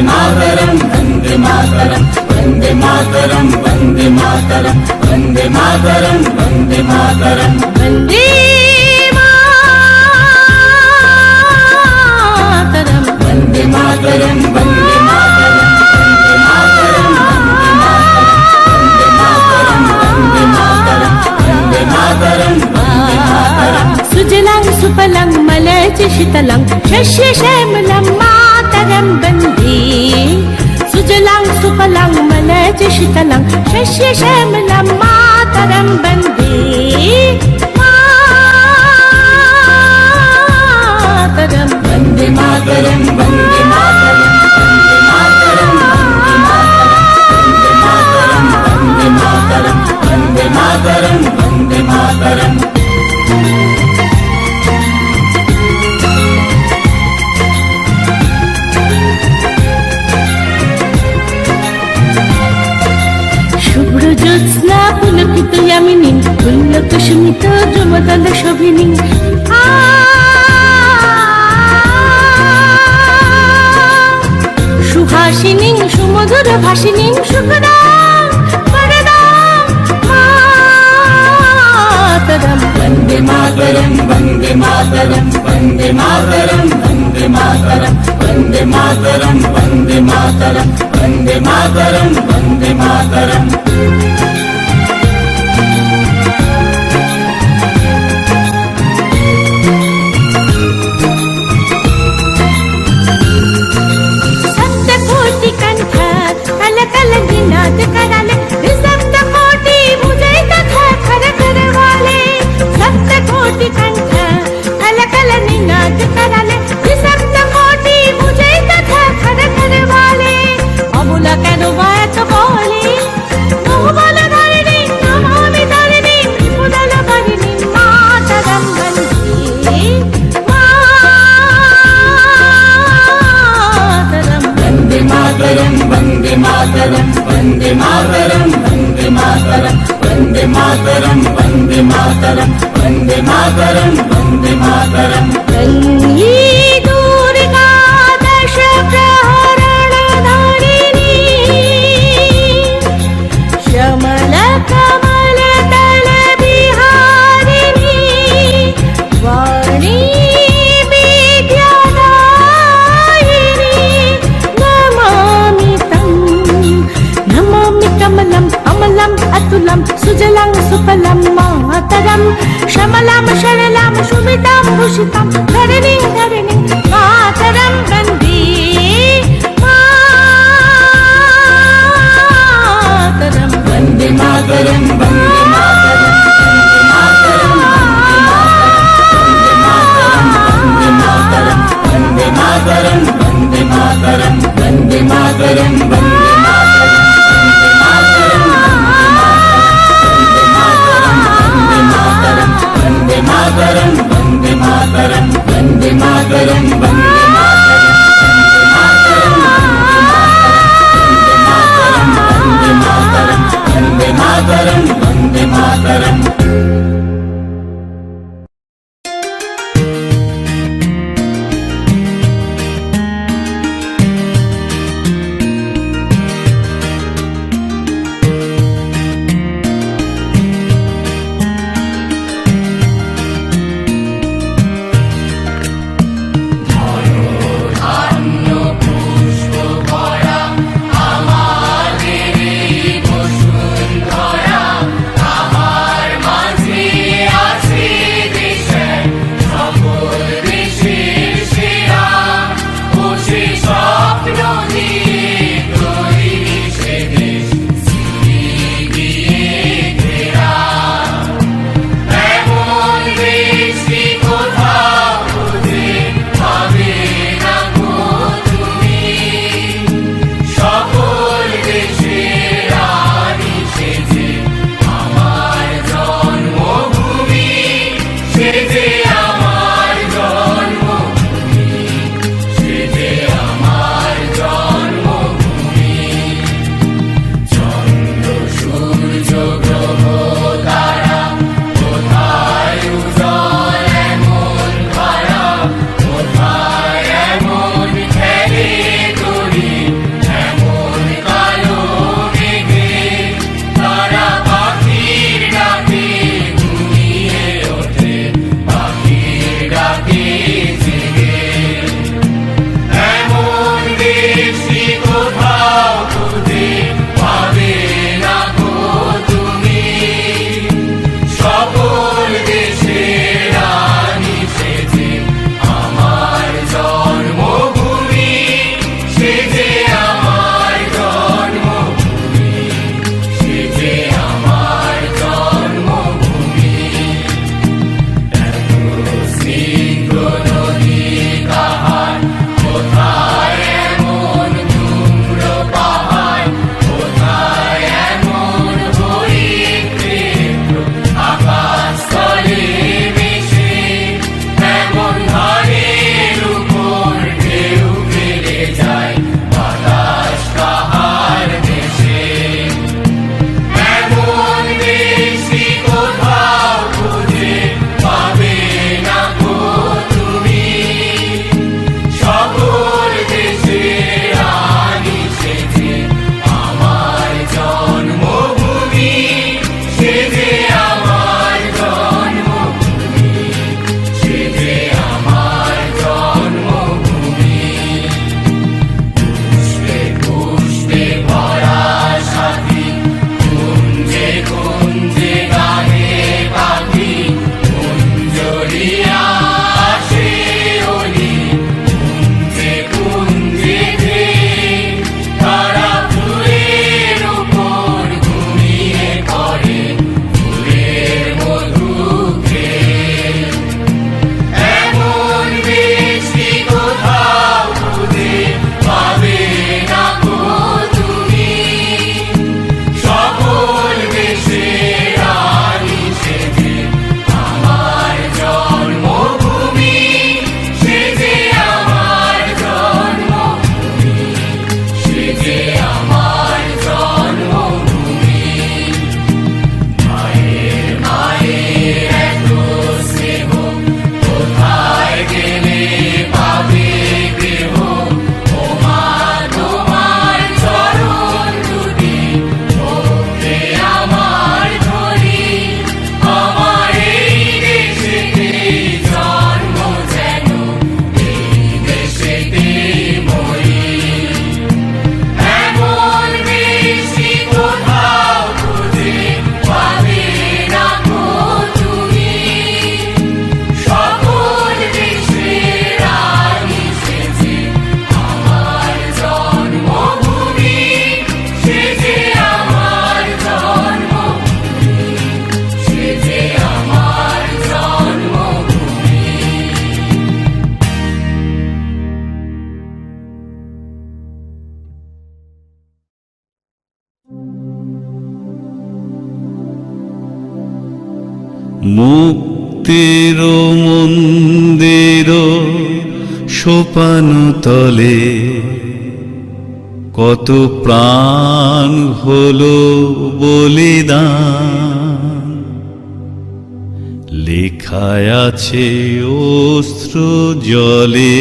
मातरम वंदे मातरम वंदे मातरम वंदे मातरम वंदे मातरम वंदे मातरम वंदे मातरम वंदे मातरम वंदे मातरम वंदे मातरम वंदे मातरम वंदे मातरम सुजलां सुफलां मलयज शीतलां शस्य श्यामलां मातरं वन्दे सुजलां सुफलां मलयज शीतलां शस्य श्यामलां मातरं वन्दे मातरं वंदे मातरम वंदे मातरम वंदे मातरम वंदे मातरम वंदे मातरम শুভ্র জ্যোৎস্না পুলকিত ইয়ামিনী পুল্লকুসুমিত যমদল শোভিনী সুহাসিনী সুমধুর ভাসিনী সুখদা মাতরম वंदे मातरम वंदे मातरम वंदे मातरम वंदे मातरम वंदे मातरम वंदे मातरम वंदे मातरम वंदे मातरम सप्तकोटि कंठ कल कल निनाद कराले सप्तकोटि मुझे कथा खर खर वाले सप्तकोटि कंठ कल कल निनाद कराले सप्तकोटि मुझे कथा खर खर वाले अबुला केन बात बोले मोहबल धरणी नमामि धरणी मुदल भरिणी मातरम वन्दे मातरम वंदे मातरम वंदे मातरम वंदे मातरम वंदे मातरम वंदे मातरम वंदे मातरम वंदे मातरम गंगी दुर्गा दश प्रहरण धारिणी श्यामल कमल दल बिहारिणी वाणी विद्यादायिनी नमामि तं नमामि कमलं अमलं अतुलं सुजलं सुफलं मातरं श्यामलां शरलां शुभितां भूषितां धरणीं धरणीं मातरं वन्दे मातरं वंदे मातरम वंदे मातरम वंदे मातरम वंदे मातरम वंदे मातरम वंदे मातरम वंदे मातरम वंदे मातरम वंदे मातरम वंदे मातरम করিয়া আসে অলি কুঞ্জে কুঞ্জে তারা ফুলের উপর ঘুমিয়ে পড়ে ফুলের মধুকে এমন বৃষ্টি কোথাও খুঁজে পাবে না গো তুমি সকল দেশের রানী সেজে আমার জন্মভূমি সেজে আমার জন্মভূমি সেজে আমার জন্মভূমি মায়ের মায়ের এত স্নেহ কোথায় গেলে পাবে গৃহ ও মা তোমার চরণ দুটি ওকে আমার ধরি আমার এই দেশেতে জন্ম যেন এই দেশেতে মরি এমন বৃষ্টি কোথাও খুঁজে পাবে না গো তুমি সকল দেশের রানী সেজে আমার জন্মভূমি সেজে আমার জন্মভূমি সেজে আমার জন্মভূমি মুক্তির মন্দির সোপান তলে কত প্রাণ হলো বলিদান লেখায় আছে অশ্র জলে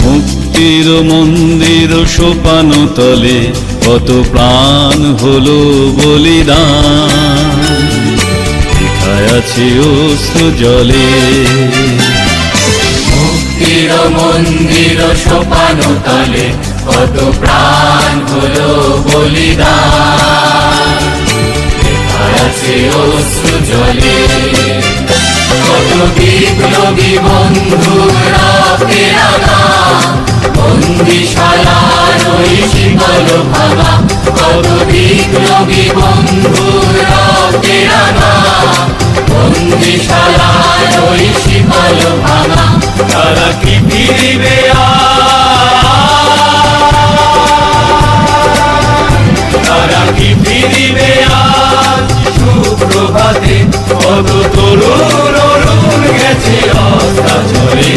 মুক্তির মন্দির সোপান তলে কত প্রাণ হলো বলিদান লেখায় আছে অশ্র জলে মুক্তির মন্দির সোপান তলে কত প্রাণ হলো বলিদান লেখা আছে অশ্রু জলে কত বিপ্লবী বন্ধুর রক্তের রাঙা বন্দিশালার ওই শিকল ভাঙা কত বিপ্লবী বন্ধুর রক্তের রাঙা বন্দিশালার ওই শিকল ভাঙা তারা কি ফিরিবে তারা কি ফিরিবে আজ সুপ্রভাতে কত তরুণ অরুণ গেছে অস্তাচলে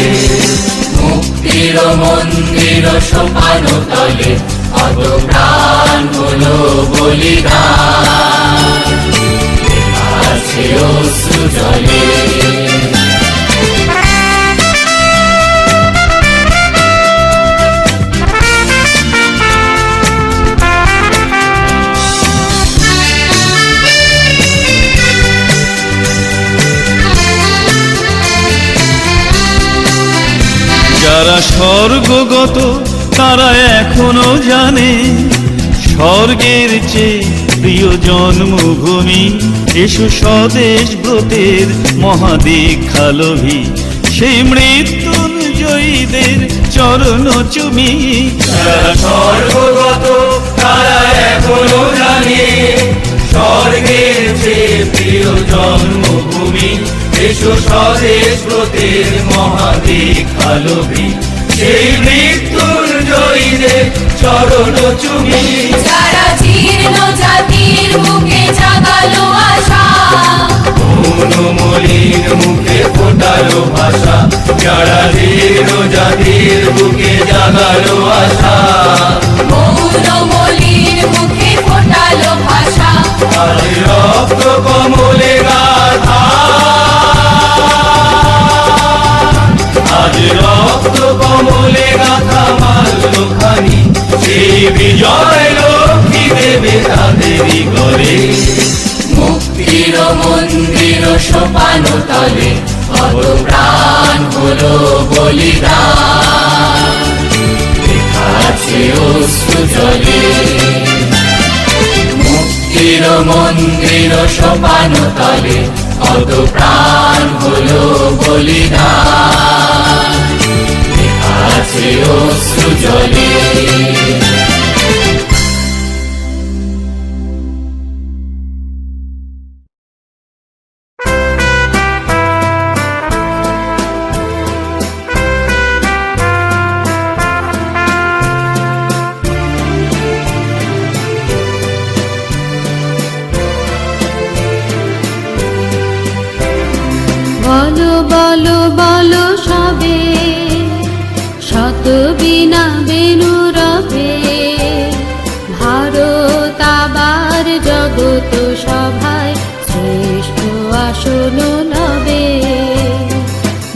মুক্তির মন্দির সোপান তলে কত প্রাণ হলো বলিদান লেখা আছে অশ্রু জলে যারা স্বর্গগত তারা এখনো জানে স্বর্গের চেয়ে প্রিয় জন্মভূমি এসো স্বদেশ ব্রতের মহাদীক্ষালোভী সেই মৃত্যুঞ্জয়ীদের চরণ চুমি যারা স্বর্গগত তারা এখনো জানে স্বর্গের চেয়ে প্রিয় জন্মভূমি এসো স্বদেশ ব্রতের মহাদীক্ষালোভী সেই মৃত্যুঞ্জয়ীদের চরণ চুমি যারা জীর্ণ জাতির মুখে জাগালো আশা মলিন মুখে ফোটালো ভাষা যারা জীর্ণ জাতির বুকে জাগালো আশা মৌন মলিন মুখে ফোটালো ভাষা আজ রক্ত কমলে গাথা আজ রক্ত কমলে গাথা মাল্য খানি সেই বিজয় লক্ষ্মী দেবে তাদেরই করে মুক্তি মুক্তির মন্দির সোপান তলে কত প্রাণ হলো বলিদান লেখা আছে অশ্রু জলে মুক্তির মন্দির সোপান তলে কত প্রাণ হলো বলিদান লেখা আছে অশ্রু জলে বলো বলো বলো সবে শত বিনা বেনু রবে ভারত আবার জগত সভায় শ্রেষ্ঠ আসন লবে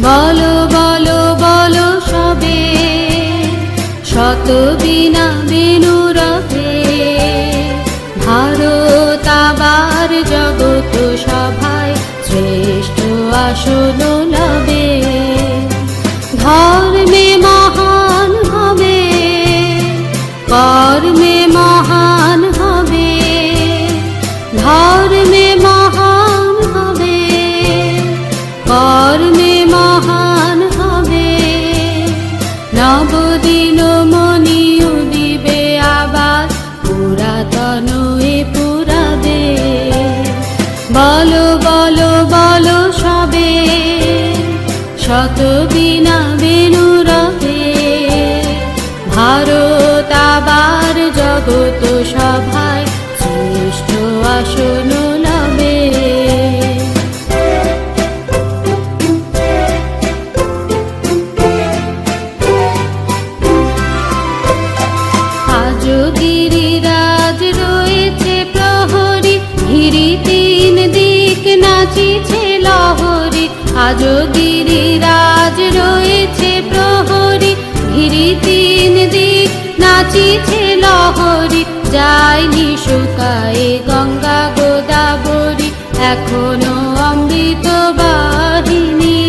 বলো বলো বলো সবে শত বিনা বেনু রবে ভারত আবার জগত সভায় শ্রেষ্ঠ আসন লবে ধর্মে মহান হবে কর্মে মহান হবে ধর্মে মহান হবে কর্মে মহান হবে নবদিন মনিও দিবে আবার পুরাতন এ পুরাবে বলো বলো বলো সবে শত বিনা বেনু রবে ভারত আবার জগত সভায় শ্রেষ্ঠ আসন লবে আজ গিরিরাজ রয়েছে প্রহরী ঘিরি তিন দিক নাচিছে লহরী আজ গিরিরাজ রয়েছে প্রহরী ঘিরি তিন দিক নাচিছে লহরী যায়নি শুকায়ে গঙ্গা গোদাবরী এখনো অমৃত বাহিনী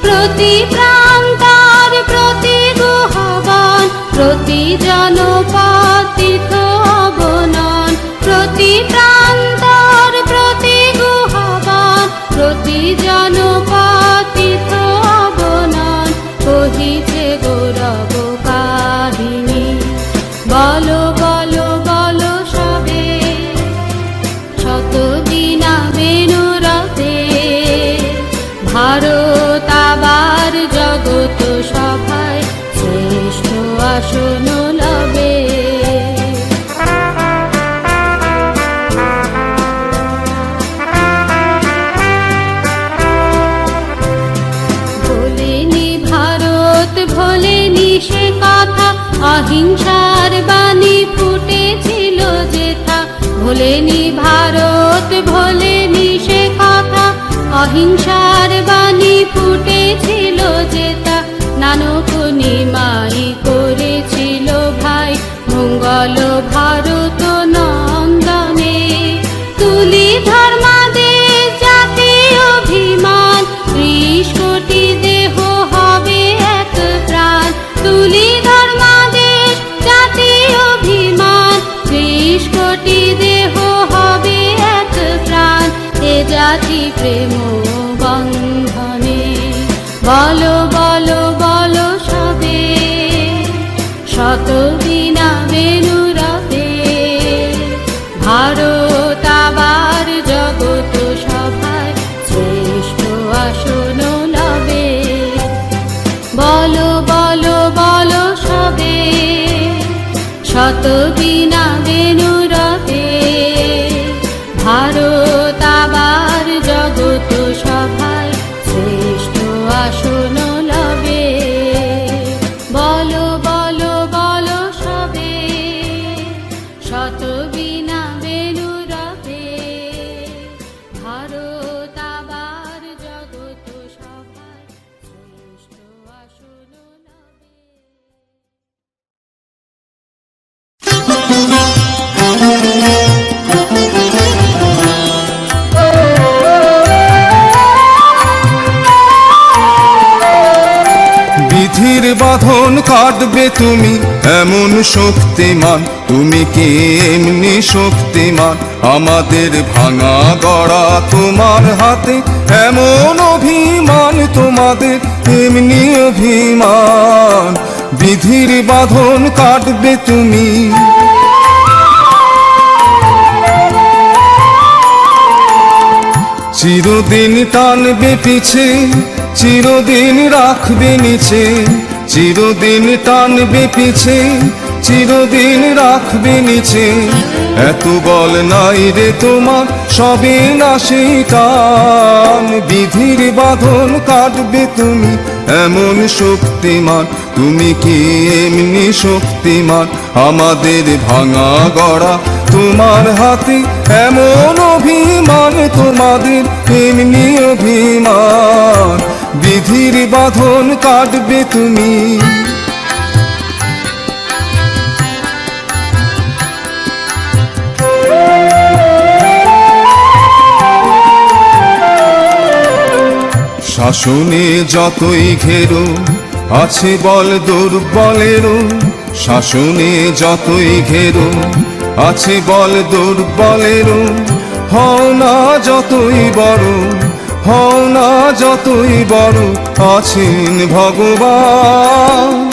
প্রতি প্রান্তর প্রতি গুহবন প্রতি জনপদ তীর্থ অবনন প্রতি প্রান্তর প্রতি গুহবন প্রতি জনপদ তীর্থ অবনন কহিছে গৌরব কাহিনী বলো বলো বলো সবে শত বিনা বেনু রবে ভারত আবার জগত সভায় শ্রেষ্ঠ আসন লবে ভোলেনি ভারত ভোলেনি সে কথা অহিংসার বাণী ফুটেছিল যেথা ভোলেনি ভারত ভোলেনি সে কথা অহিংসার বাণী ফুটেছিল যেথা নানক নিমাই করেছিল ভাই মঙ্গল ভারত নন্দনে তুলি ধর্মাদেশ জাতি অভিমান 30 কোটি দেহ হবে এক প্রাণ তুলি ধর্মাদেশ জাতি অভিমান 30 কোটি দেহ হবে এক প্রাণ এ জাতি প্রেম বন্ধনে বলো বলো বলো সবে শত বিনা বেনু রবে ভারত আবার জগত সভায় শ্রেষ্ঠ আসন লবে বলো বলো বলো সবে শত বিনা বেনু রবে ভারত আবার জগত সভায় শ্রেষ্ঠ আসন লবে বলো বলো বলো সবে বাঁধন কাটবে তুমি এমন শক্তিমান, তুমি কি এমনি শক্তিমান? আমাদের ভাঙা গড়া তোমার হাতে, এমন অভিমান তোমাদের এমনি অভিমান। বিধির বাঁধন কাটবে তুমি। চিরদিন টানবে পিছে, চিরদিন রাখবে নিচে। চিরদিন টানবে পিছে, চিরদিন রাখবে নিচে। এত বল নাই রে তোমার, সবে না সেই টান। বিধির বাঁধন কাটবে তুমি এমন শক্তিমান, তুমি কি এমনি শক্তিমান? আমাদের ভাঙা গড়া তোমার হাতে, এমন অভিমান তোমাদের এমনি অভিমান। বিধির বাঁধন কাটবে তুমি। শাসনে যতই ঘেরো আছে বল দুর্বলেরও। শাসনে যতই ঘেরো আছে বল দুর্বলেরও। হও না যতই বড়, হও না যতই বড়, আছেন ভগবান।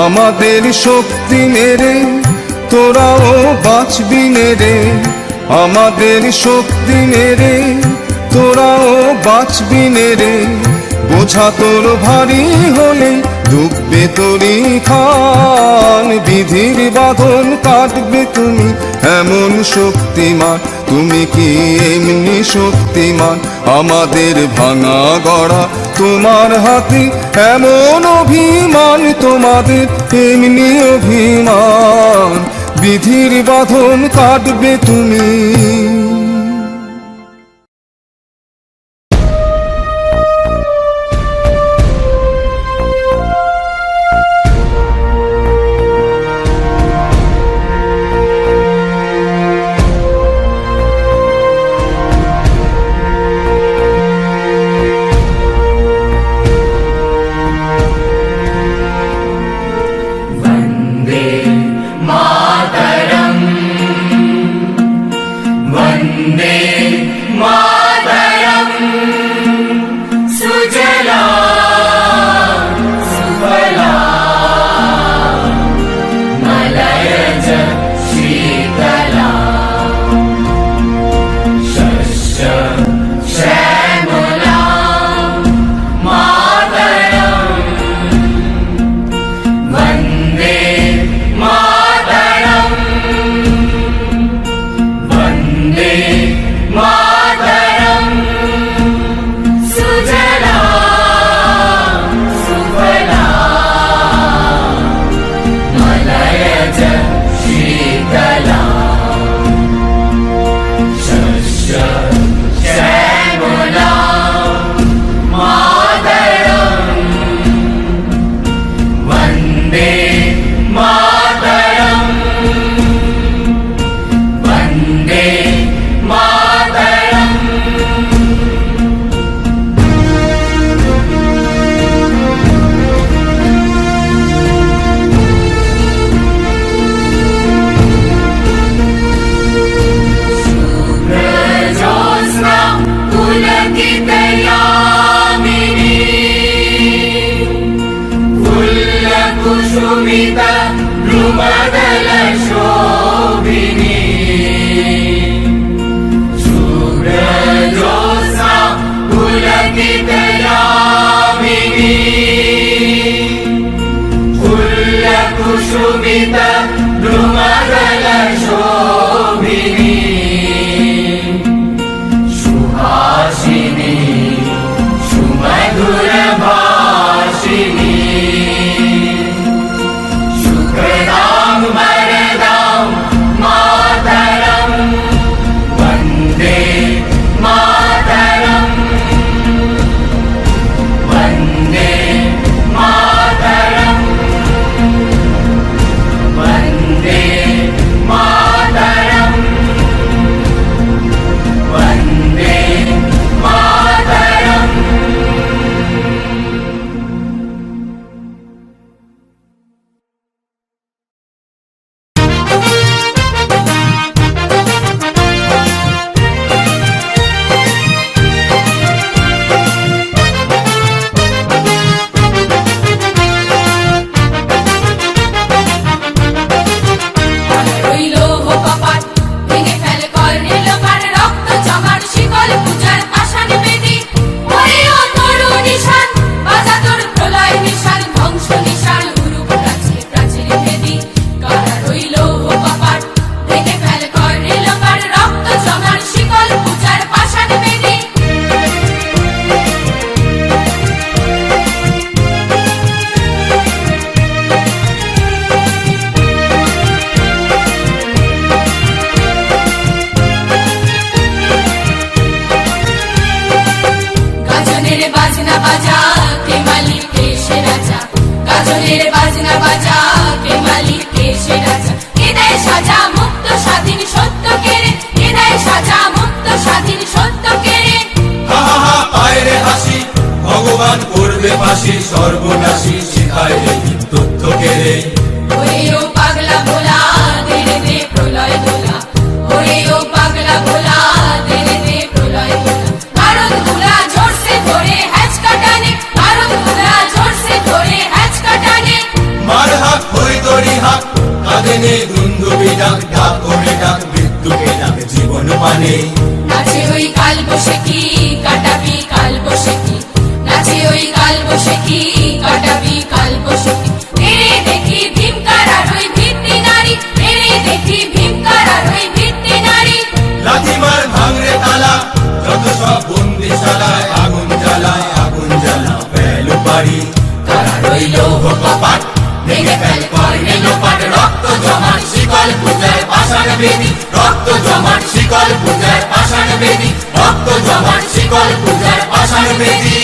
আমাদের শক্তি মেরে তোরাও বাঁচবি রে। আমাদের শক্তি মেরে তোরাও বাঁচবি রে। বোঝা তোর ভারী হলে ডুববে তোরই খান। বিধির বাঁধন কাটবে তুমি এমন শক্তিমান, তুমি কি এমনি শক্তিমান? আমাদের ভাঙা গড়া তোমার হাতে, এমন অভিমান তোমাদের এমনি অভিমান। বিধির বাঁধন কাটবে তুমি। Vande Mataram. সর্বনাশী শিখায় রে তথ্য কেড়ে ওরে ও পাগলা ভোলা দেরে দে প্রলয় দোলা ওরে ও পাগলা ভোলা দেরে দে প্রলয় দোলা ভারত গুলা ঝরছে ধরে হ্যাচ কাটানে ভারত গুলা ঝরছে ধরে হ্যাচ কাটানে মার হাক হই দড়ি হাক কাঁধে নে দুন্দুবি ডাক ডাক ওরে ডাক মৃত্যুকে ডাক জীবন মানে নাচে ওই কাল বসে কি কাটাবি কাল বসে কি নাচে ওই কাল বসে কি কাটাবি কাল বসে কি মেরে দেখি ভীমকার আর ওই ভিত্তি নারী মেরে দেখি ভীমকার আর ওই ভিত্তি নারী লাঠি মার ভাঙরে তালা যত সব বন্দিশালায় আগুন জ্বালা ফেল পারি তারা রইল কপাট ভেঙে ফেল কর্ণে লোপাট রক্ত জমাট শিকল পূজার পাষাণ বেদী রক্ত জমাট শিকল পূজার পাষাণ বেদী রক্ত জমাট শিকল পূজার পাষাণ বেদী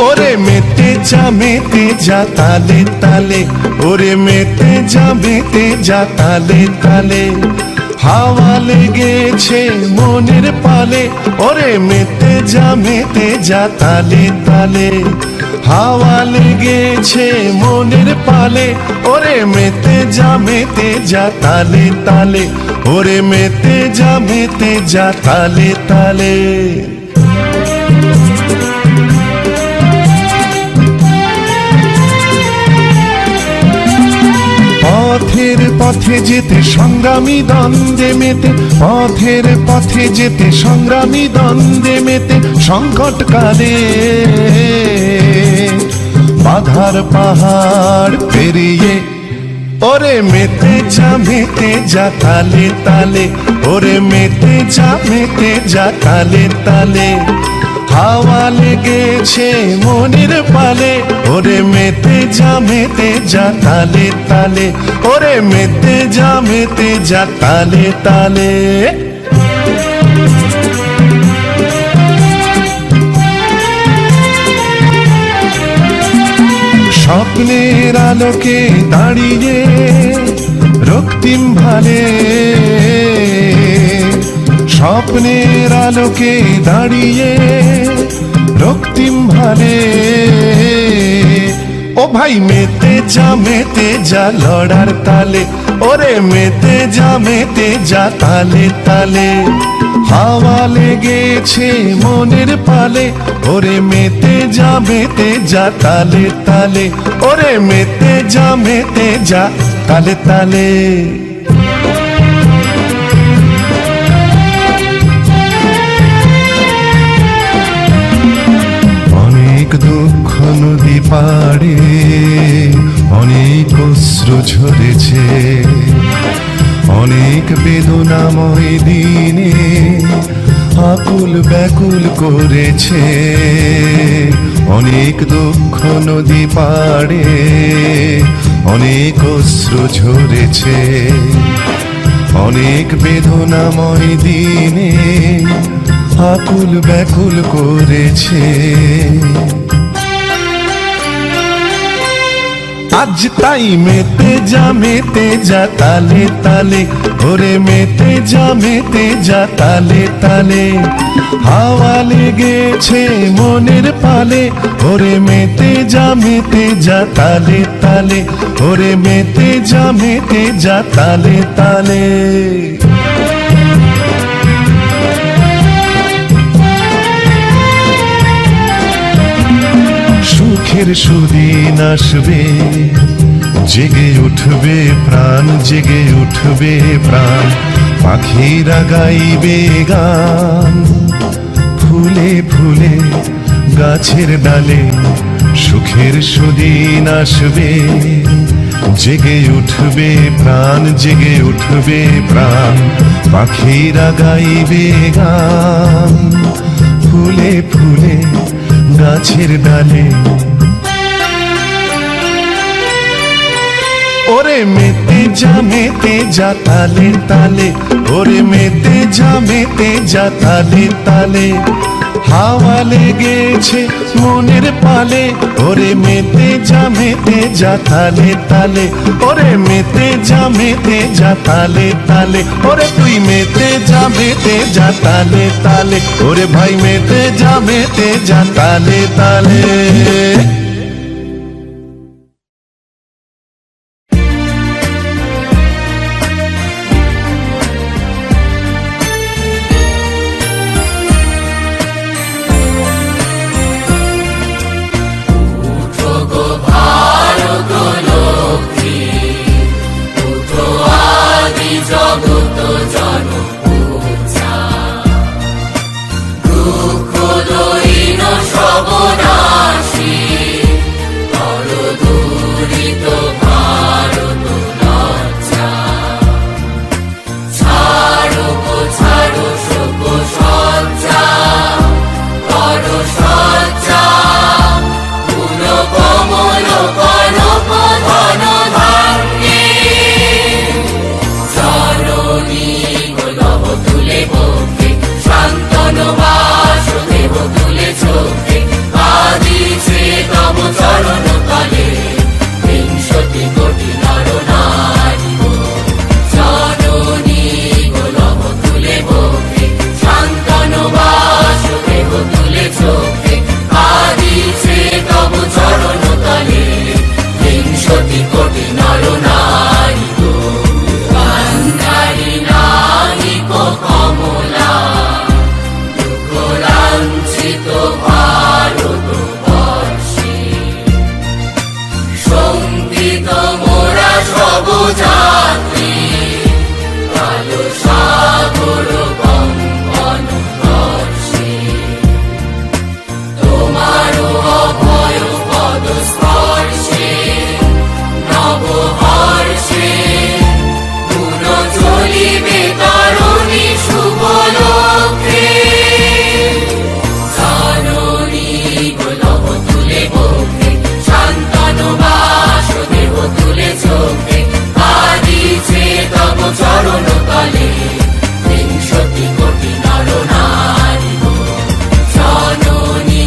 ওরে মেতে যা তালে তালে ওরে মেতে যা তালে তালে হাওয়া লেগেছে মনের পালে ওরে মেতে যা তালে তালে হাওয়া লেগেছে মনের পালে ওরে মেতে যা তালে তালে ওরে মেতে যা তালে তালে পথের পথে যেতে সংগ্রামী দ্বন্দ্বে মেতে পথের পথে যেতে সংগ্রামী দ্বন্দ্বে মেতে সংকটকালে বাধার পাহাড় পেরিয়ে ওরে মেতে যা তালে তালে ওরে মেতে যা তালে তালে হাওয়া লেগেছে মনের পালে ওরে মেতে যা তালে তালে ওরে মেতে যা তালে তালে স্বপ্নের আলোকে দাঁড়িয়ে রক্তিম ভালে স্বপ্নের আলোকে দাঁড়িয়ে রক্তিম ভালে ও ভাই মেতে যা লড়ার তালে ওরে মেতে যা তালে তালে হাওয়া লেগেছে মনের পালে ওরে মেতে যা তালে তালে ওরে মেতে যা তালে তালে অনেক দুঃখ নদী পাড়ে অনেক অশ্রু ঝরেছে অনেক বেদনাময় দিনে আকুল ব্যাকুল করেছে অনেক দুঃখ নদী পাড়ে অনেক অশ্রু ঝরেছে অনেক বেদনাময় দিনে আকুল ব্যাকুল করেছে আজ তাই মেতে যা তালে তালে ওরে মেতে যা তালে তালে হাওয়া লেগেছে মনের পালে ওরে মেতে যা তালে তালে ওরে মেতে যা তালে তালে সুখের সুদিন আসবে জেগে উঠবে প্রাণ জেগে উঠবে প্রাণ পাখিরা গাইবে গান ফুলে ফুলে গাছের ডালে সুখের সুদিন আসবে জেগে উঠবে প্রাণ জেগে উঠবে প্রাণ পাখিরা গাইবে গান ফুলে ফুলে গাছের ডালে মেতে যা তালে তালে, ওরে মেতে যা তালে তালে। হাওয়া লেগেছে মনের পালে, ওরে মেতে যা তালে তালে, ওরে মেতে যা তালে তালে, ওরে তুই মেতে যা তালে তালে, ওরে ভাই মেতে যা তালে তালে। জগত জনপূজা দুঃখ দৈন সবনাশী পর দূরিত ভারত লজ্জা। ছাড়ো শোক সজ্জা, কর সজ্জা পুন কমল কনক ধন ধান্যে। তুলে বকে শান্তন বাসুদেব তুলে চোখে, কাঁদিছে তব চরণ তলে ৩০ কোটি নর নারী। জননী গোলভ তুলে বকে শান্তন বাসুদেব তুলে চোখে, কাঁদিছে তব চরণ তলে ৩০ কোটি নর নারী। কান্দারি নাহিক কমলা দুঃখ লাঞ্ছিত ভারতবর্ষে, শঙ্কিত মোরা সব যাত্রী কালো সাগর কম্পন দর্শে। তোমারও অভয় পদ স্পর্শে নবহর্ষে চলিবে তরুণী শুভ লক্ষ্যে। জননী গোলভ তুলে বকে শান্তন বাসুদেব তুলে চোখে, কাঁদিছে তব চরণ তলে ৩০ কোটি নর নারী। জননী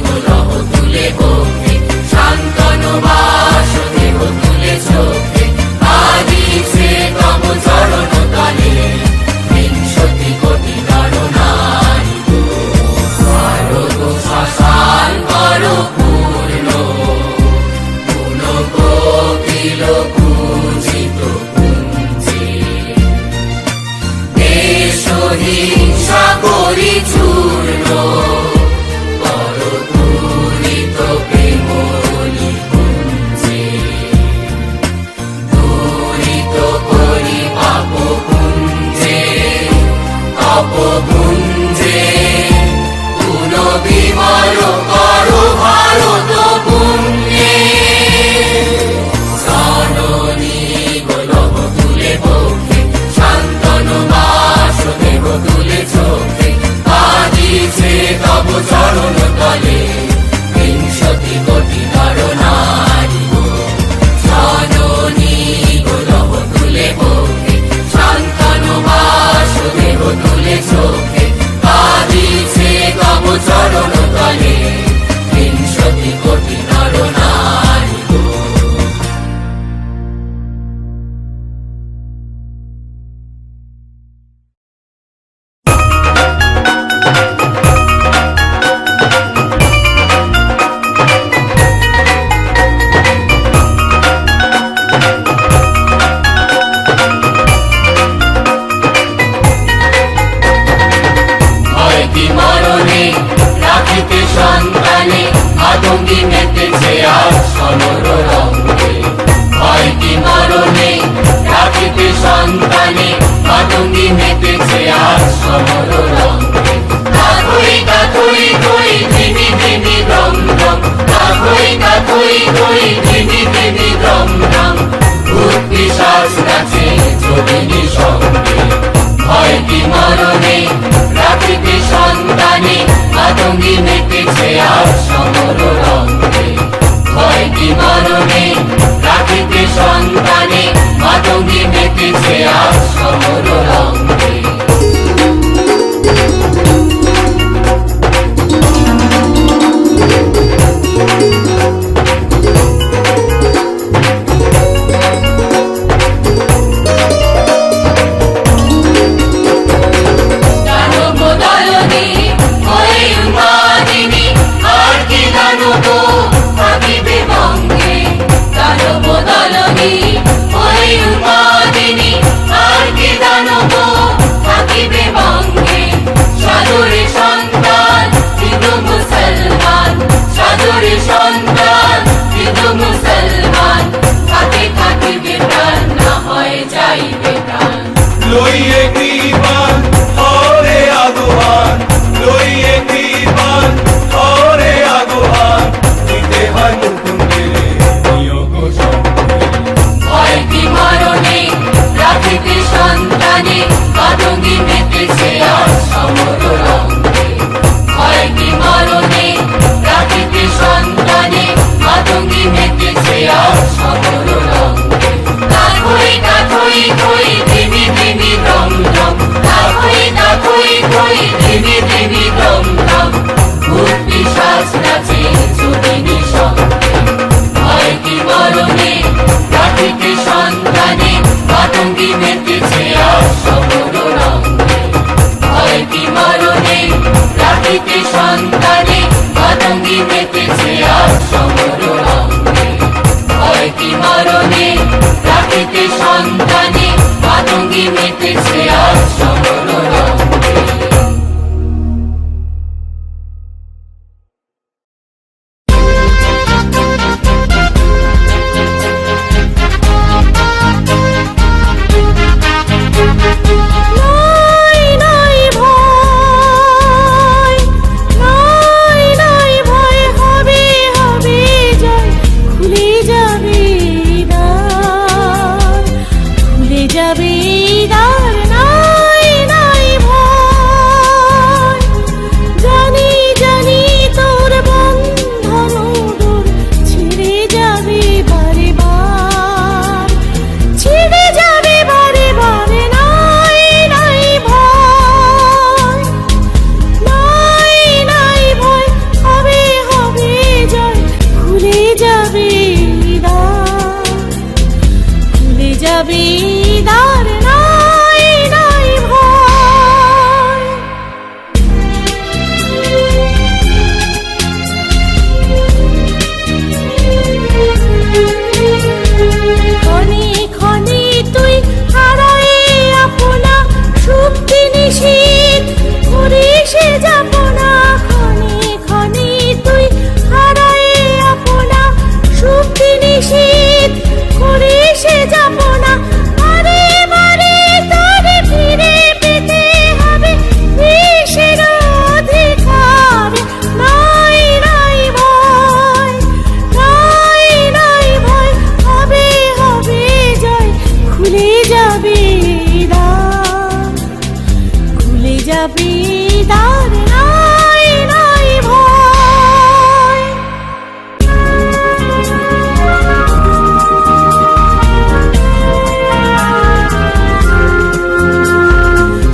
গোলভ তুলে বকে শান্তন বাসুদেব তুলে চোখে, কাঁদিছে তব চরণ তলে ৩০ কোটি নর নারী। ভারত শ্মশান কর পূর্ণ, পুন কোকিল পূজিত পুঞ্জে। দেশ হিংসা করি চূর্ণ, কর পূরিত প্রেমলি পুঞ্জে। দূরিত করি পাপ পুঞ্জে অপপুঞ্জে, পুন বিমল কর ভারত পুণ্যে। জননী গোলভ তুলে বকে শান্তন বাসুদেব তুলে চোখে, কাঁদিছে তব চরণ তলে ৩০ কোটি নর নারী। জননী গোলভ তুলে বকে শান্তন বাসুদেব তুলে চোখে, কাঁদিছে তব চরণ তলে ৩০ কোটি নর নারী। মরণে রাখিতে সন্তানে আতঙ্কি মেতেছে আজ সমর রঙ্গে। ভয় কি মরণে রাখিতে সন্তানে আতঙ্কি মেতেছে আজ সমর রঙ্গে। কাথই কাথই কই ধিমি ধিমি দ্রম দ্রম, কাথই কাথই কই ধিমি ধিমি দ্রম দ্রম। ভূত পিশাচ নাচে যোগিনী সঙ্গে। ভয় কি মরণে রাখিতে সন্তানে আতঙ্কি মেতেছে আজ সমর রঙ্গে। ভয় কি মরণে রাখিতে সন্তানে সন্তান হিন্দু মুসলমান খাতে থাকিবে প্রাণ না হয় যাইবে প্রাণ লইয়ে কৃপান হরে আগুহান লইয়ে কৃপান হরে আগুহান দিতে হয় নতুন গেলে নিয়োগ ভয় কি মরণে রাখিতে সন্তানে মাতঙ্গি মেতেছে আর সমর রঙ্গে ভয় কি মরণে রাখিতে সন্তানে মাতঙ্গি মেতেছে আর সমর রঙ্গে কাঠই কাঠই কই ধিমি ধিমি দম দম কাঠই কাঠই কই ধিমি ধিমি দম দম ভূত পিশাচ নাচে চুরিনি সঙ্গে ভয় কি মরণে রাখিতে সন্তানে মাতঙ্গি মেতেছে আর সমর রঙ্গে ভয় কি মরণে রাখিতে সন্তানে মাতঙ্গি মেতেছে আর সমর রঙ্গে ভয় কি মরণে রাখিতে সন্তানে মাতঙ্গি মেতেছে আর সমর রঙ্গে নাই নাই ভয় নাই নাই ভয় হবে হবে জয় খুলে যাবে দ্বার খুলে যাবে দ্বার নাই নাই ভয় জানি জানি তোর বন্ধন দূর ছেড়ে যাবে বারে বার ছেড়ে যাবে বারে বারে নাই নাই ভয় নাই নাই ভয় হবে হবে জয় খুলে যাবে দ্বার খুলে যাবে দ্বার নাই নাই ভয় ক্ষণে ক্ষণে তুই হারায় আপনা শক্তি নিশীথ করে সে যাপনা ক্ষণে ক্ষণে তুই হারায় আপনা শক্তি নিশীথ করে সে যাপনা বারে বারে তোরে ফিরে পেতে হবে বিশের অধিকার নাই নাই ভয় নাই নাই ভয় হবে হবে জয় খুলে যাবে দ্বার খুলে যাবে দ্বার নাই নাই ভয়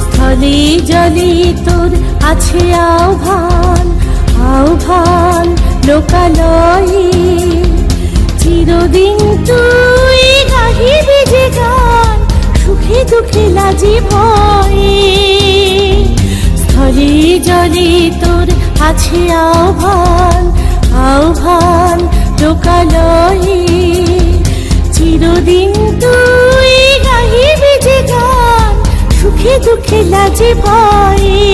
স্থলে জলে তোর আছে আহ্বান আহ্বান লোকালয়ে চিরদিন তুই গাহিবি যে গান সুখে দুঃখে লাজে ভয়ে স্থলে জলে তোর আছে আহ্বান আহ্বান লোকালয়ে চিরদিন তুই গাহিবি যে গান সুখে দুঃখে লাজে ভয়ে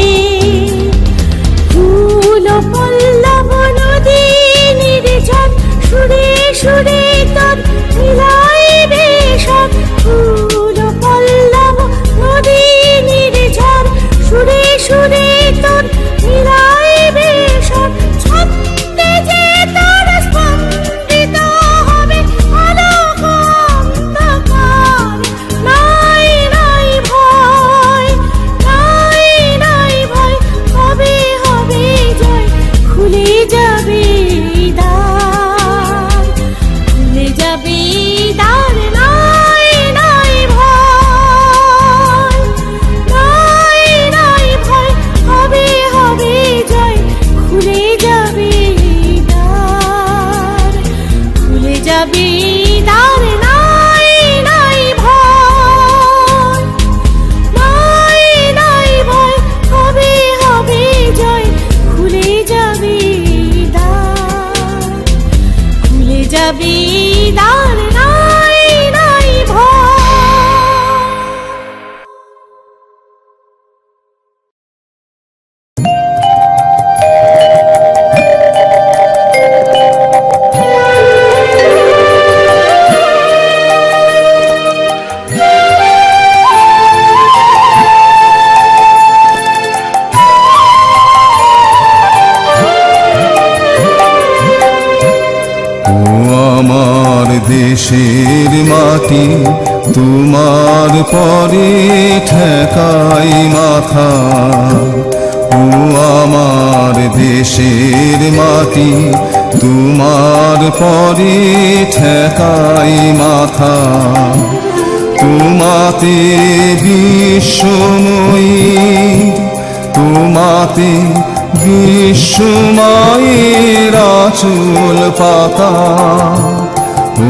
ফুল পল্লব নদী নির্জন সুরে সুরে তোর মিলাইবে সব ফুল পল্লব নদী নির্জন সুরে সুরে তোর মিলাইবে সব ছন্দে যে তোর স্পন্দিত হবে আলোক অন্ধকার নাই নাই ভয় নাই নাই ভয় হবে হবে জয় খুলে যাবে দ্বার খুলে যাবে দ্বার নাই নাই ভয় নাই নাই ভয় হবে হবে জয় খুলে যাবে দ্বার খুলে যাবে দ্বার নাই নাই ভয় নাই নাই ভয় হবে হবে জয় খুলে যাবে দ্বার খুলে যাবে দ্বার নাই নাই ভয় দেশের মাটি তোমার পরে ঠেকাই মাথা ও আমার দেশের মাটি তোমার পরে ঠেকাই মাথা তোমাতে বিশ্বময়ী তোমাতে বিশ্বমায়ের আঁচল পাতা ও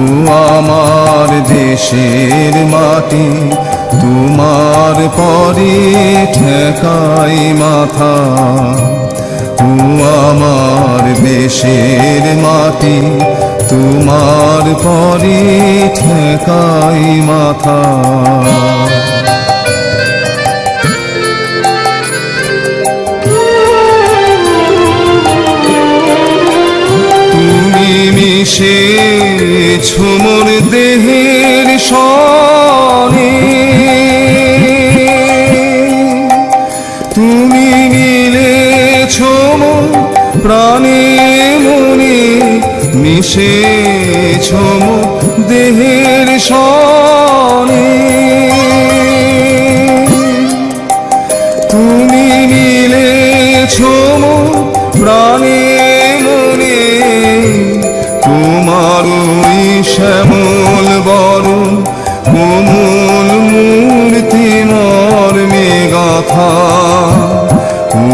আমার দেশের মাটি তোমার পরে ঠেকাই মাথা ও আমার দেশের মাটি তোমার পরে ঠেকাই মাথা তুমি মিশেছ মোর দেহের সনে তুমি মিলেছ মোর প্রাণে মনে মিশেছ মোর দেহের সনে তুমি মিলেছ মোর প্রাণে মনে তোমার ওই শ্যামল বরণ কোমল মূর্তি মর্মে গাথা ও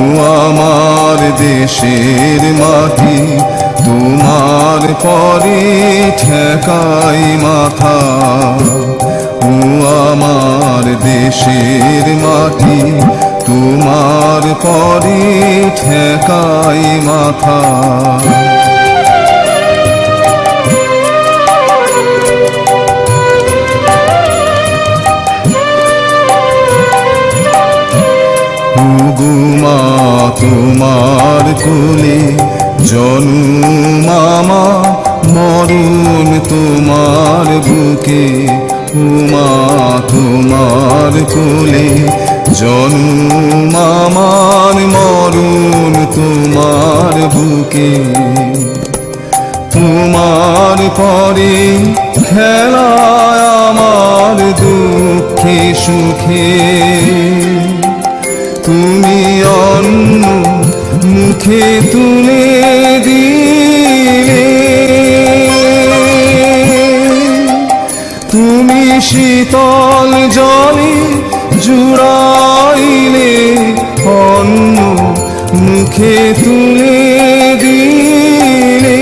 আমার দেশের মাটি তোমার পরে ঠেকাই মাথা ও আমার দেশের মাটি তোমার পরে ঠেকাই মাথা হুগুমা তোমার কোলে জন্মামা মরণ তোমার বুকে উমা তোমার কোলে জন্মামার মরণ তোমার বুকে তোমার পরে খেলায় আমার দুঃখে সুখে তুমি অন্ন মুখে তুলে দিলে তুমি শীতল জলে জুড়াইলে অন্ন মুখে তুলে দিলে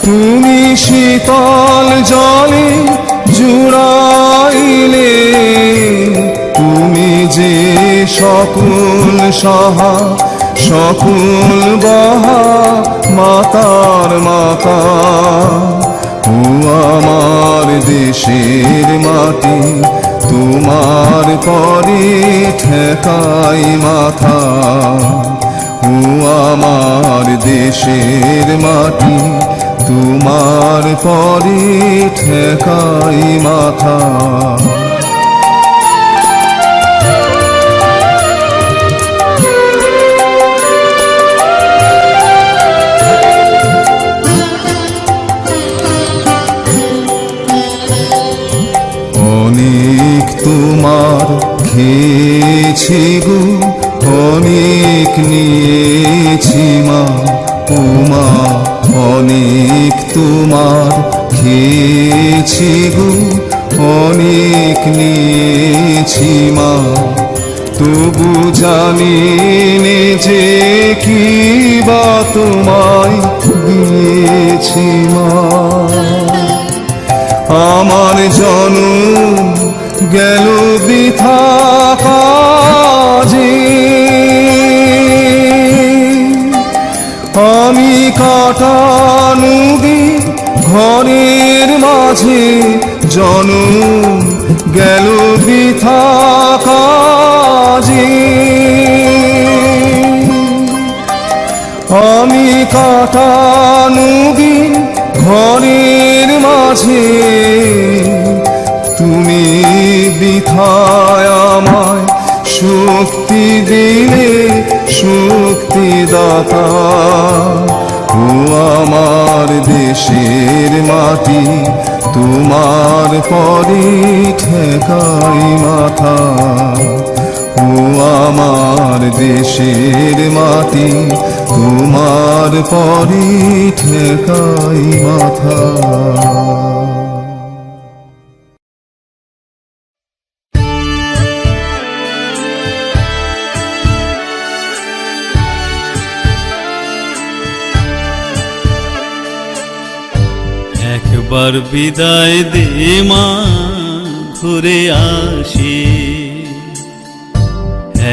তুমি শীতল জলে জুড়াইলে তুমি যে সকল সহা সকল বহা মাতার মাতা ও আমার দেশের মাটি তোমার পরে ঠেকাই মাথা ও আমার দেশের মাটি তোমার পরে ঠেকাই মাথা অনেক তোমার খেয়েছি গো অনেক নিয়েছি মা উমা অনেক তোমার খেয়েছি গো অনেক নিয়েছি মা তবু জানি নে যে কি বা তোমায় দিয়েছি মা আমার জনম গেল বৃথা কাজে আমি কাটানো দিন ঘরের মাঝে জনম গেল বৃথা কাজে আমি কাটানো দিন ঘরের মাঝে তুমি বৃথায় আমায় শক্তি দিলে শক্তি দাতা ও আমার দেশের মাটি তোমার পরে ঠেকাই মাথা ও আমার দেশের মাটি তোমার পরে ঠেকাই মাথা একবার বিদায় দে মা ঘুরে আসি,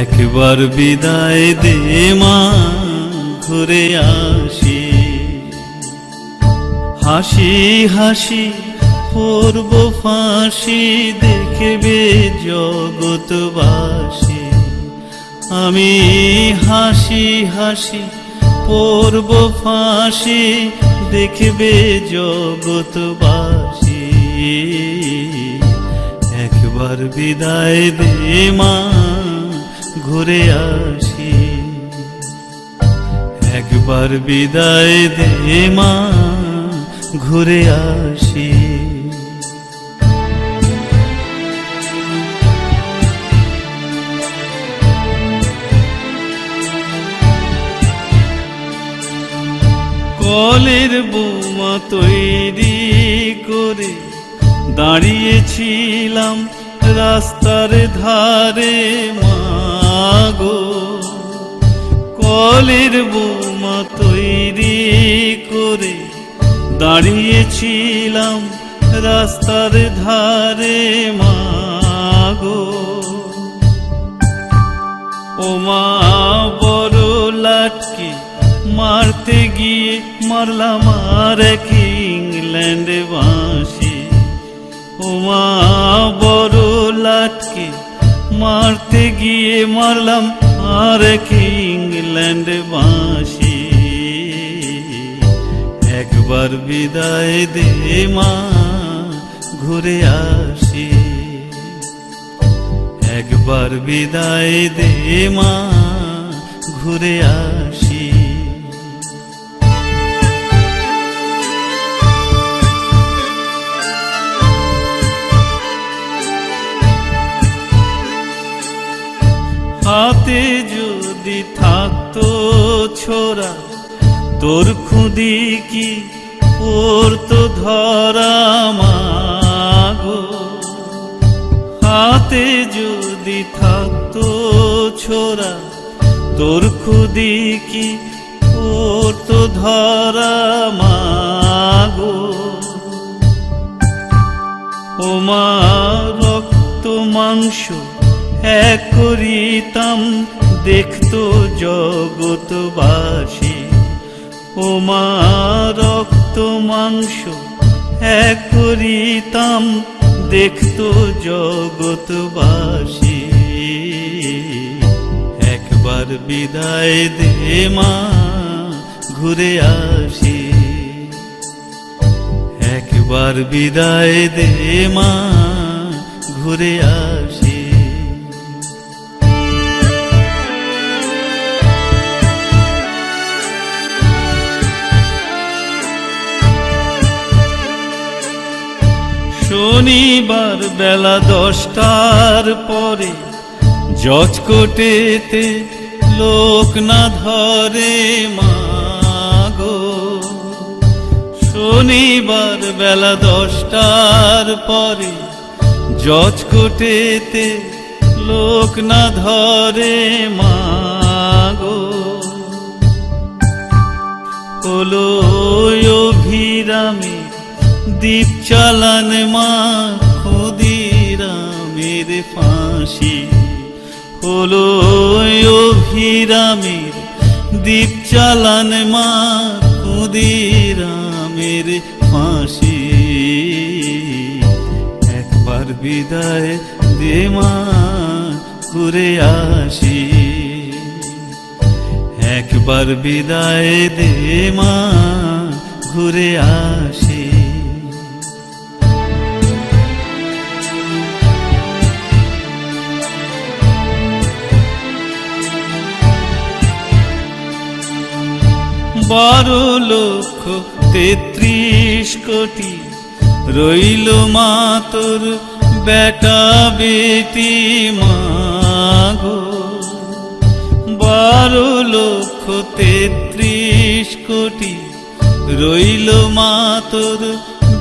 একবার বিদায় দে মা ঘুরে আসি। হাসি হাসি পূর্ব ফাঁসি দেখবে জগৎবাসী, আমি হাসি হাসি পূর্ব ফাঁসি দেখবে জগৎবাসী। একবার বিদায় দে মা ঘুরে আসি, একবার বিদায় দে মা ঘুরে আসি। কলের বোমা তৈরি করে দাঁড়িয়েছিলাম রাস্তার ধারে মাগো, কলের বোমা তৈরি করে দাঁড়িয়েছিলাম রাস্তার ধারে মাগো। ও মা বড় লাটকে মারতে গিয়ে মারলাম আর এক ইংল্যান্ড বাঁশি, ও মা বড় লাটকে মারতে গিয়ে মারলাম আর এক ইংল্যান্ড বাঁশি। একবার বিদায় দে মা ঘুরে আসি, একবার বিদায় দে মা ঘুরে আসি। হাতে যদি থাকতো ছোরা তোর খুদি কি পড়তো ধরা মাগো, হাতে যদি থাকতো ছোরা তোর খুদি কি পড়তো ধরা মাগো। ও মা রক্ত মাংস এক করিতাম দেখতো জগৎবাসী, ও মা রক্ত মাংস এক করিতাম দেখতো জগৎবাসী। একবার বিদায় দে মা ঘুরে আসি, একবার বিদায় দে মা ঘুরে আসি। শনিবার বেলা 10টার পরে জজকোটেতে লোক না ধরে মাগো, শনিবার বেলা 10টার পরে জজকোটেতে লোক না ধরে মাগো। হলো অভিরামে দীপ চালান মা ক্ষুদিরামের ফাঁসি, হলো অভিরামের দীপ চালান মা ক্ষুদিরামের ফাঁসি। একবার বিদায় দে মা ঘুরে আসি, একবার বিদায় দে মা ঘুরে আসি। 12,33,00,000,000 রইল মা তোর বেটা বেটি মাগো। 12,33,00,000,000 রইল মা তোর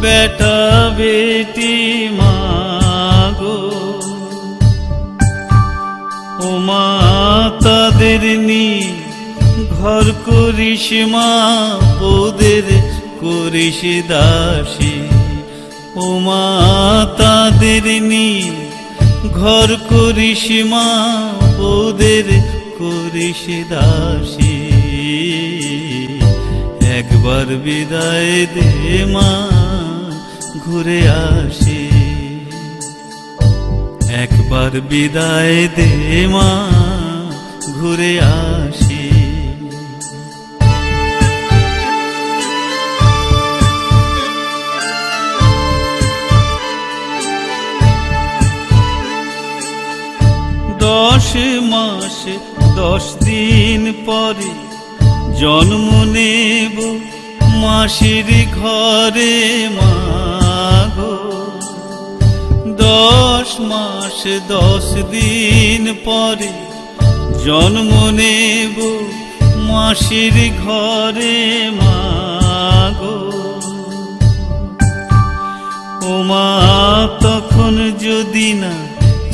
বেটা বেটি মাগো। ও মা তাদের নি ঘর করিস মা, ওদের করিস দাসী। ও মা তাদের নি ঘর করিস মা, ওদের করিস দাসী। একবার বিদায় দে মা, ঘুরে আসি। একবার বিদায় দে মা, ঘুরে আসি। দশ মাস 10 দিন পরে জন্ম নেব মাসির ঘরে মাগো। 10 মাস 10 দিন পরে জন্ম নেব মাসির ঘরে মাগো। ও মা তখন যদি না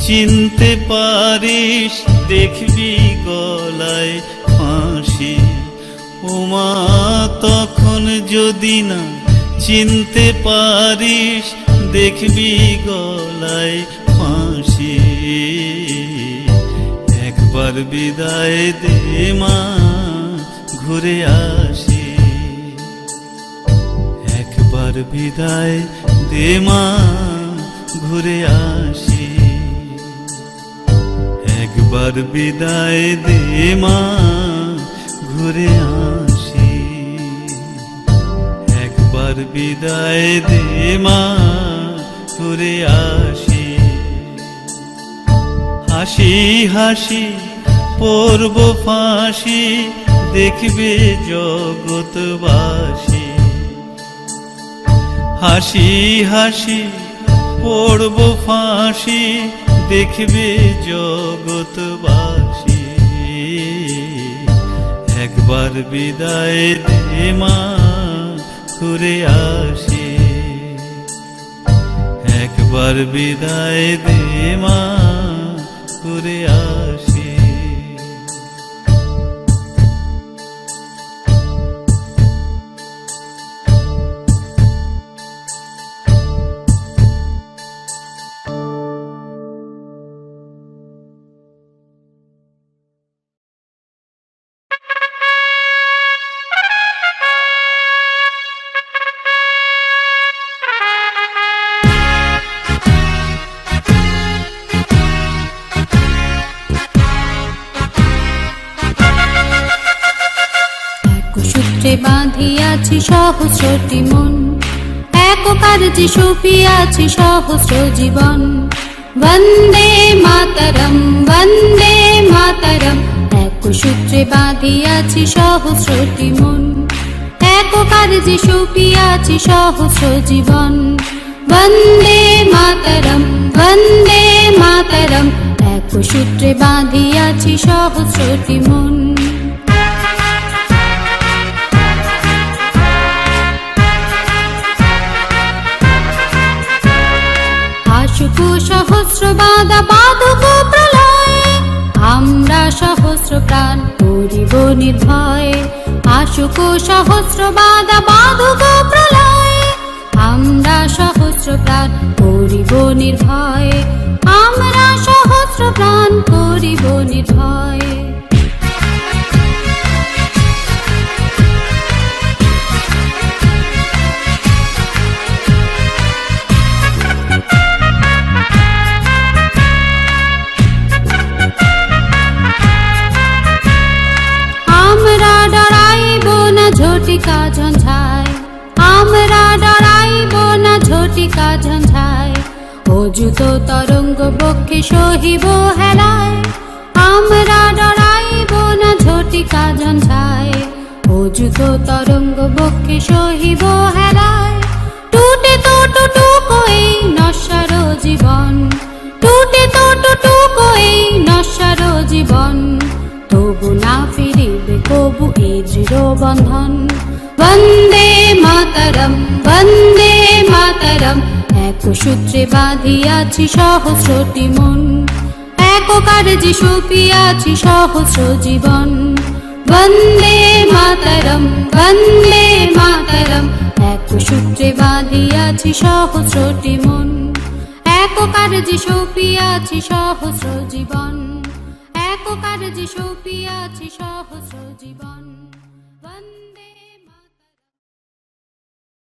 চিনতে পারিস, দেখবি গলায় ফাঁসি। ও মা তখন যদি না চিনতে পারিস, দেখবি গলায় ফাঁসি। একবার বিদায় দে মা, ঘুরে আসি। একবার বিদায় দে মা, ঘুরে আসি। একবার বিদায় দে মা, ঘুরে আসি। একবার বিদায় দে মা, ঘুরে আসি। হাসি হাসি পড়ব ফাঁসি, দেখবে জগৎবাসী। হাসি হাসি পড়ব ফাঁসি, দেখবে জগৎবাসী। একবার বিদায় দে মা, ঘুরে আসি। একবার বিদায় দে মা, ঘুরে আসি। বাঁধিয়াছি সহস্রটি মন, এক কার্যে সুপিয়াছি সহস্র জীবন। বন্দে মাতরম, বন্দে মাতরম। এক সূত্রে বাঁধিয়াছি সহস্রটি মন, এক কার্যে সুপিয়াছি সহস্র জীবন। বন্দে মাতরম, বন্দে মাতরম। এক সূত্রে বাঁধিয়াছি সহস্রটি মন। সহস্র বাধা বাধক প্রলয়ে, আমরা সহস্র প্রাণ করিব নির্ভয়ে। আশুক সহস্র বাধা বাধক প্রলয়ে, আমরা সহস্র প্রাণ করিব নির্ভয়ে। আমরা সহস্র প্রাণ করিব নির্ভয়ে। ঝটিকা ঝঞ্ঝায়, আমরা ডরাইব না ঝটিকা ঝঞ্ঝায়। অযুত তরঙ্গ বক্ষে সহিব হেলায়, আমরা ডরাইব না ঝটিকা ঝঞ্ঝায়। অচ্যুত তরঙ্গ বক্ষে সহিব হেলায় টুটে তো টুটুকো এই নশ্বর জীবন টুটে তো টুটুকো এই নশ্বর জীবন তবু না ফিরিবে কবু এই দৃঢ় বন্ধন বন্দে মাতরম বন্দে মাতরম এক সূত্রে বাঁধিয়াছি সহস্রটি মন এক কার্যে সপিয়াছি সহস্র জীবন বন্দে মাতরম বন্দে মাতরম এক সূত্রে বাঁধিয়াছি সহস্রটি মন এক কার্যে সপিয়াছি সহস্র জীবন এক কার্যে সপিয়াছি সহস্র জীবন বন্দে